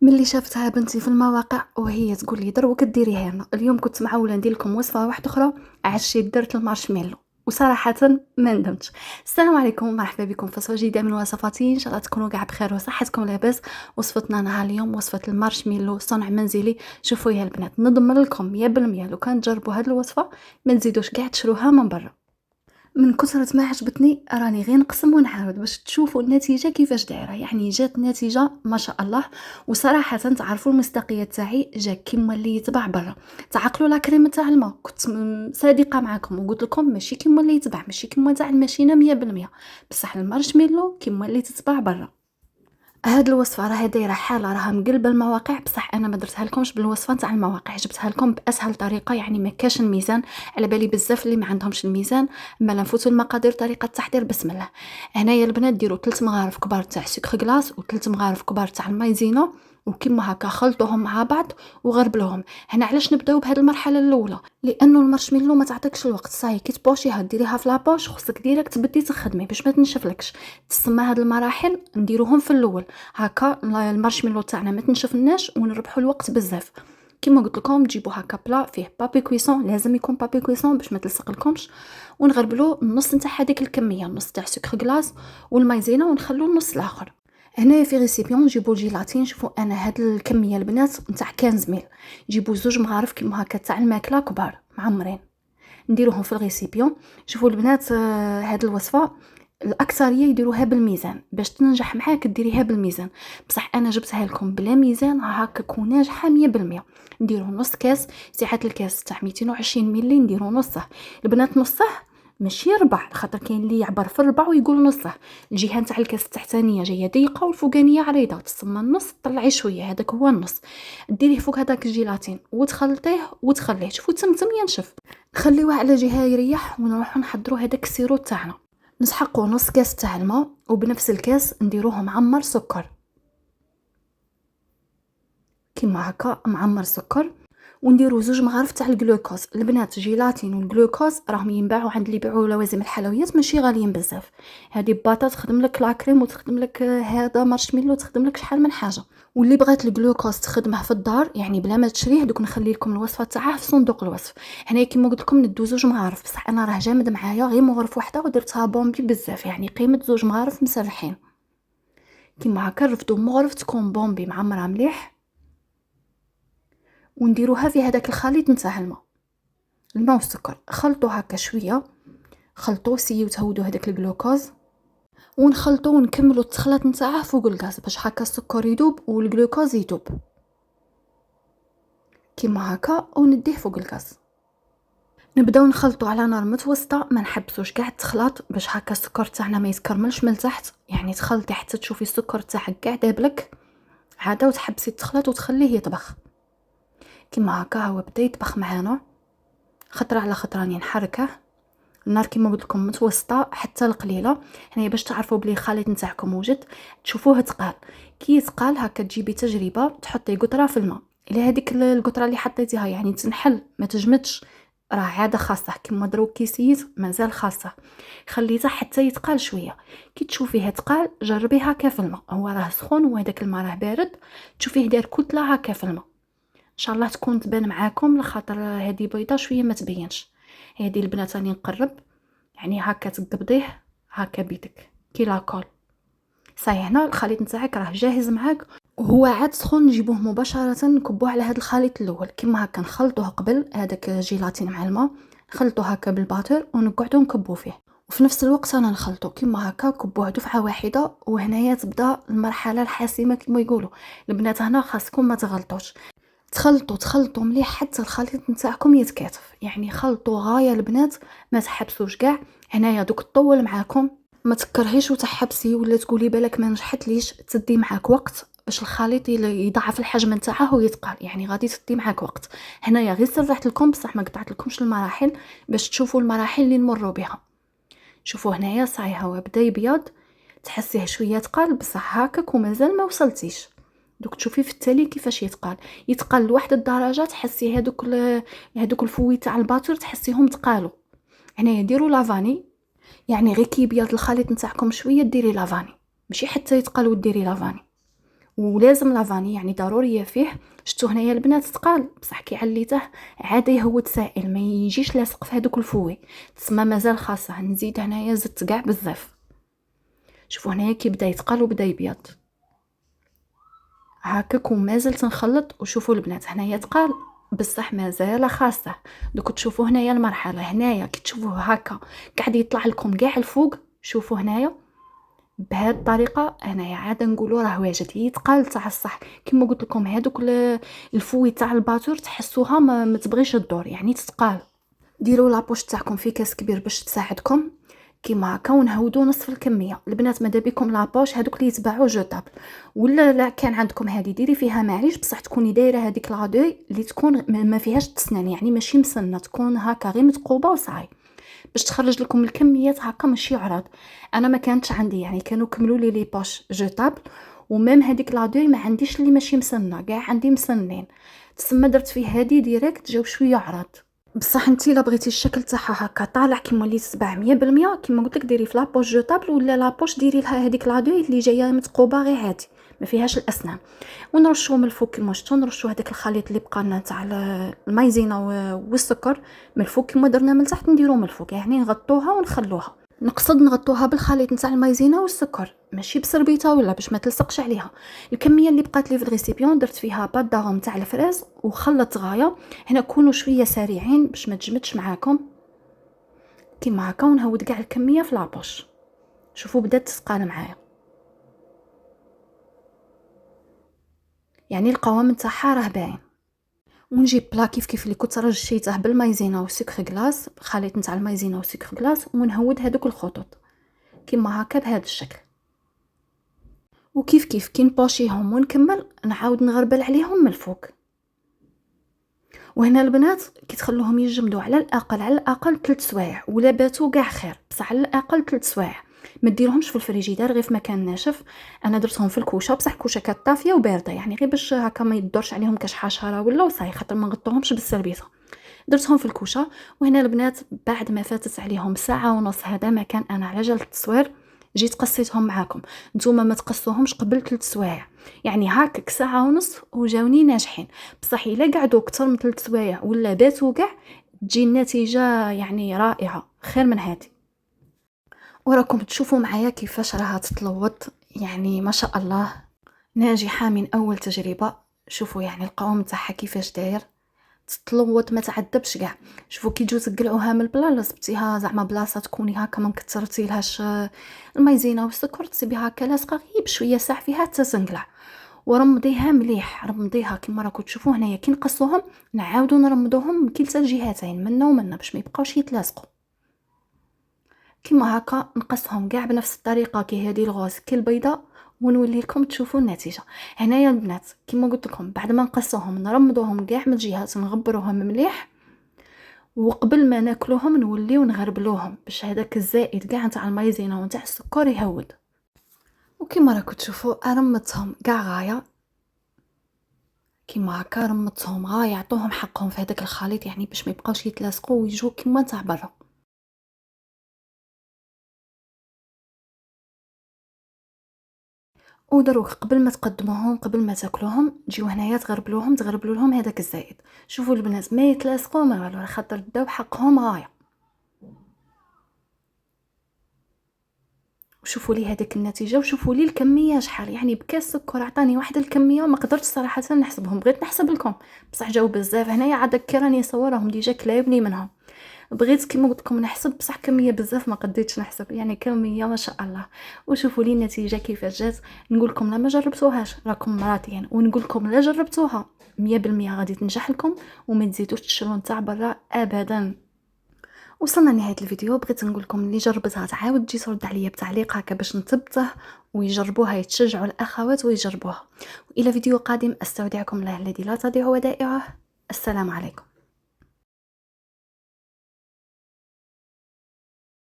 ملي شافتها بنتي في المواقع وهي تقول لي دروك ديريها لنا. اليوم كنت معوله ندير لكم وصفه واحده اخرى. عشيت درت المارشميلو وصراحه ما ندمتش. السلام عليكم ومرحبا بكم في وصفه جديده من وصفاتي. ان شاء الله تكونوا كاع بخير وصحتكم لاباس. وصفتنا نهار اليوم وصفه المارشميلو صنع منزلي. شوفوا يا البنات نضمن لكم 100% لو كان تجربوا هذه الوصفه ما تزيدوش كاع تشروها من برا. من كثرة ما عجبتني راني غير نقسم ونعاود باش تشوفوا النتيجة كيفاش دايرة. يعني جات نتيجة ما شاء الله. وصراحة تعرفوا المصداقية تاعي جا كيما اللي يتباع برا. تعقلوا لا كريم تاع الماء كنت صادقة معكم وقلت لكم ماشي كيما اللي يتباع، ماشي كيما تاع الماشينة 100%، بصح المارشميلو كيما اللي تتباع برا. هاد الوصفه راها دايره حاله، راها مقلبه المواقع، بصح انا ما درتها لكمش بالوصفه نتاع المواقع، جبتها لكم باسهل طريقه. يعني ما كاش الميزان، على بالي بزاف اللي ما عندهمش الميزان. اما نفوتوا المقادير طريقه التحضير بسم الله. هنايا البنات ديروا 3 مغارف كبار تاع سكر غلاس و3 مغارف كبار تاع المايزينا وكيما هكا خلطوهم مع بعض وغربلوهم. هنا علاش نبداو بهذه المرحله الاولى؟ لانه المارشميلو ما تعطيكش الوقت، صاي كي تبوشيها ديريها في لابوش خصك ديريكت تبدي تخدمي باش ما تنشفلكش. تسمى هاد المراحل نديروهم في الاول هكا المارشميلو تاعنا ما تنشفناش ونربحوا الوقت بزاف. كما قلت لكم تجيبوا هكا بلا فيه بابي كويسون، لازم يكون بابي كويسون باش ما تلصق لكمش. ونغربلو النص نتاع هذيك الكميه، النص تاع سكر غلاس والمايزينا، ونخلو النص الاخر. هنايا في ريسيبيون نجيبو الجيلاتين. شوفوا انا هاد الكميه البنات نتاع 15 ميل، جيبوا 2 مغارف كيما هكا تاع الماكله كبار معمرين، نديروهم في الريسيبيون. شوفوا البنات هاد الوصفه الاكثريه يديروها بالميزان، باش تنجح معاك ديريها بالميزان، بصح انا جبتها لكم بلا ميزان هكا ناجحه 100%. نديرو نص كاس، سعه الكاس تاع 220 ملي نديرو نصه. البنات نصه ماشي ربع، خاطر كاين اللي يعبر في الربع ويقول نصه. الجهه نتاع الكاس التحتانيه جايه ضيقه والفوقانيه عريضه، تسمى النص طلعي شويه، هذاك هو النص. ديريه فوق هذاك الجيلاتين وتخلطيه وتخليه. شوفوا تمتم ينشف، نخليوه على جهه يريح ونروحوا نحضروا هذاك السيرو تاعنا. نسحقوا نص كاس تاع الماء وبنفس الكاس نديروه معمر سكر كيما هكا معمر سكر. ونديرو 2 مغارف تاع الجلوكوز. البنات جيلاتين والجلوكوز راهم ينباعوا عند اللي يبيعوا لوازم الحلويات، ماشي غاليين بزاف. هذه باطا تخدم لك لا كريم وتخدم لك هذا مارشميلو تخدم لك شحال من حاجه. واللي بغات الجلوكوز تخدمه في الدار يعني بلا ما تشريه، دوك نخلي لكم الوصفه تاعها في صندوق الوصف. هنا كيما قلت لكم ندو 2 مغارف، بصح انا راه جامد معايا غير مغرف واحده ودرتها بومبي بزاف، يعني قيمه 2 مغارف مسرحين. كيما هكا رفدوا مغرف تكون بومبي معمره مليح، ونديروها في هذاك الخليط نتاع الماء والسكر. خلطوا هكا شويه، خلطوا سيو تهودوا هذاك الجلوكوز ونخلطوا ونكملوا التخلط نتاعه فوق الغاز باش هكا السكر يذوب والجلوكوز يذوب كيما هكا، ونديه فوق الغاز. نبداو نخلطوا على نار متوسطه، ما نحبسوش كاع التخلاط باش هكا السكر تاعنا ما يتكرملش من تحت. يعني تخلطي حتى تشوفي السكر تاعك كاع دابلك عاده، وتحبسي التخلاط وتخليه يطبخ كيما هكا. هو بدا يطبخ معانا خطره على خطره، راني نحركه. النار كيما قلت لكم متوسطه حتى القليله. هنايا باش تعرفوا بلي الخليط نتاعكم وجد، تشوفوه تقال. كي يتقال هكا تجيبي تجربه تحطي قطره في الماء، الى هذيك القطره اللي حطيتيها يعني تنحل ما تجمدش، راه عاده خاصه. كيما دروك كيسيت مازال خاصه، خليته حتى يتقال شويه. كي تشوفيه تقال جربي هكا في الماء، هو راه سخون وهذاك الماء راه بارد، تشوفيه دار كتله هكا في الماء. ان شاء الله تكون تبان معاكم، لخاطر هذه بيضه شويه ما تبينش. هذه البنات راني نقرب، يعني هكا تقبضيه هكا بيدك كي لاكول. صاي هنا الخليط نتاعك راه جاهز معاك وهو عاد سخون. نجيبوه مباشره نكبوه على هذا الخليط الاول كيما هكا، نخلطوه قبل هذاك جيلاتين مع الماء، نخلطوه هكا بالباتر ونقعدوا نكبوا فيه. وفي نفس الوقت انا نخلطو كيما هكا، كبوه دفعه واحده. وهنايا تبدا المرحله الحاسمه كما يقولوا البنات. هنا خاصكم ما تغلطوش، تخلطوا مليح حتى الخليط نتاعكم يتكاتف. يعني خلطوا غايه البنات، ما تحبسوش كاع. هنايا دوك طول معاكم، ما تكرهيش وتحبسي ولا تقولي بالك ما نجحتليش، تدي معاك وقت باش الخليط يضعف الحجم نتاعه ويتقال، يعني غادي تدي معاك وقت. هنايا غير سرحت لكم بصح ما قطعت لكمش المراحل باش تشوفوا المراحل اللي نمروا بها. شوفوا هنايا صاي هو بدا يبيض، تحسيه شويه تقال بصح هكاك ومازال ما وصلتيش. دوك تشوفي في التالي كيفاش يتقال لواحد الدرجه، تحسي هذوك الفوي تاع الباتور تحسيهم تقالوا. هنايا ديروا لافاني، يعني غير كي يبيض الخليط نتاعكم شويه ديري لافاني، ماشي حتى يتقال وديري لافاني. ولازم لافاني يعني ضروريه فيه. شفتوا هنايا البنات ثقال بصح كي عليته عاد يهود سائل، ما يجيش لاصق في هذوك الفوي، تسمى مازال خاصه نزيد. هنايا زدت كاع بزاف. شوفوا هنايا كي بدا يتقال وبدا يبيض هكاك ومازلت نخلط. وشوفوا البنات هنايا تقال بصح مازال خاصه. دوك تشوفوا هنايا المرحله هنايا كي تشوفوه هكا قاعد يطلع لكم كاع الفوق. شوفوا هنايا بهذه الطريقه انايا عاد نقولوا راه واجد يتقال تاع الصح. كما قلت لكم هذوك الفوي تاع الباتور تحسوها ما تبغيش الدور يعني تتقال. ديروا لابوش تاعكم في كاس كبير باش تساعدكم كيما هكا ونهودو نصف الكميه. البنات ماذا بكم لابوش هذوك اللي يتباعوا جوطابل، ولا لا كان عندكم هذه ديري فيها معليش بصح تكوني دايره هذيك لادوي اللي تكون ما فيهاش تسنان يعني ماشي مسنه، تكون هكا غير متقوبه وصاي باش تخرج لكم الكميات هكا ماشي عراض. انا ما كانتش عندي يعني كانوا كملوا لي بوش جوطابل وميم هذيك لادوي ما عنديش اللي ماشي مسنه كاع عندي مسنين، تسمى درت فيه هذه ديريكت جاو شويه عراض. بصح انتي الا بغيتي الشكل تاعها هكا طالع كيما اللي تتباع 100% كيما قلت لك ديري في لابوش جوطابل ولا لابوش ديري لها هذيك لادوي اللي جايه متقوبه غير عادي ما فيهاش الاسنان. ونرشوه من الفوق كيما شفتوا نرشوا هذاك الخليط اللي بقى لنا تاع المايزينا والسكر من الفوق كيما درنا من تحت نديروه من الفوق يعني نغطوها ونخلوها. نقصد نغطوها بالخليط نتاع المايزينا والسكر ماشي بسربيطه ولا باش ما تلصقش عليها. الكميه اللي بقات لي في الريسيبيون درت فيها باد داغوم تاع الفراز وخلط غايه. هنا كونوا شويه سريعين باش ما تجمدش معاكم كيما هكا ونهود كاع الكميه في لابوش. شوفوا بدات تتقال معايا يعني القوام نتاعها راه باين. ونجيب بلا كيف اللي كنت رشيته بالمايزينا وسكر غلاس خليط نتاع المايزينا وسكر غلاس ونهود هذوك الخطوط كيما هكا بهذا الشكل. وكيف كي نباشيهم ونكمل نعاود نغربل عليهم من الفوق. وهنا البنات كي تخلوهم يجمدوا على الاقل 3 سوايع ولا باتوا كاع خير بصح على الاقل 3 سوايع. ما ديرهمش في الفريجيدار غير في مكان ناشف. انا درتهم في الكوشه بصح الكوشه كانت طافيه وبارده يعني غير باش هكا ما يدورش عليهم كاش حشره ولا وصاي خاطر ما نغطوهمش بالسربيطه. درتهم في الكوشه. وهنا البنات بعد ما فاتت عليهم ساعه ونص هذا ما كان انا على جال التصوير جيت قصيتهم معاكم. نتوما ما تقصوهمش قبل 3 سوايع يعني هاكك ساعه ونص وجاوني ناجحين. بصح الا قعدوا اكثر من 3 سوايع ولا باتوا كاع تجي النتيجه يعني رائعه خير من هذه. وراكم تشوفوا معايا كيفاش راها تتلوط يعني ما شاء الله ناجحه من اول تجربه. شوفوا يعني القوام تاعها كيفاش داير تتلوط ما تعذبش كاع. شوفوا كي تجو تقلعوها من البلا لصبتيها زعما بلاصه تكوني هكا ما كثرتي لهاش المايزينا والسكر تسيبيها هكا لاصقه غير بشويه ساعه فيها حتى تنقلع. ورمضيها مليح رمضيها كيما راكم تشوفوا هنايا كي نقصوهم نعاودوا نرمضوهم من كلتا الجهتين منا ومنا باش ما يبقاوش يتلاصقوا كيما هكا. نقصهم كاع بنفس الطريقه كي هذه الغوز كي البيضه ونولي لكم تشوفوا النتيجه. هنايا البنات كيما قلت لكم بعد ما نقصوهم نرمضوهم كاع من الجهات نغبروهم مليح وقبل ما ناكلوهم نوليو نغربلوهم باش هذاك الزائد كاع نتاع المايزينا ونتاع السكر يهود. وكيما راكم تشوفوا رمضتهم كاع غايه كيما هكا رمضتهم غايه يعطوهم حقهم في هذاك الخليط يعني باش ما يبقاوش يتلاصقوا ويجوا كيما تاع برا. ودروك قبل ما تقدموهم قبل ما تاكلوهم تجيو هنايا تغربلوا لهم هذاك الزائد. شوفوا البنات ما يتلاصقوا ما والو خاطر داو حقهم غايه. وشوفوا لي هذيك النتيجه وشوفوا لي الكميه شحال يعني بكاس سكر عطاني واحد الكميه ما قدرتش صراحه نحسبهم بغيت نحسب لكم بصح جاو بزاف. هنايا عاد راني نصورهم ديجا كلايبني منهم بغيت كيما قلت لكم نحسب بصح كميه بزاف ما قديتش نحسب يعني كميه ما شاء الله. وشوفوا لي النتيجه كيفاش جات. نقول لكم لا ما جربتوهاش راكم مراتين ونقول لكم لا جربتوها 100% غادي تنجح لكم وما تزيدوش تشرون تاع برا ابدا. وصلنا لنهايه الفيديو بغيت نقول لكم اللي جربتها تعاود تجي ترد عليا بتعليق هكا باش نثبته ويجربوها يتشجعوا الاخوات ويجربوها. والى فيديو قادم استودعكم الله الذي لا تضيع ودائعه. السلام عليكم.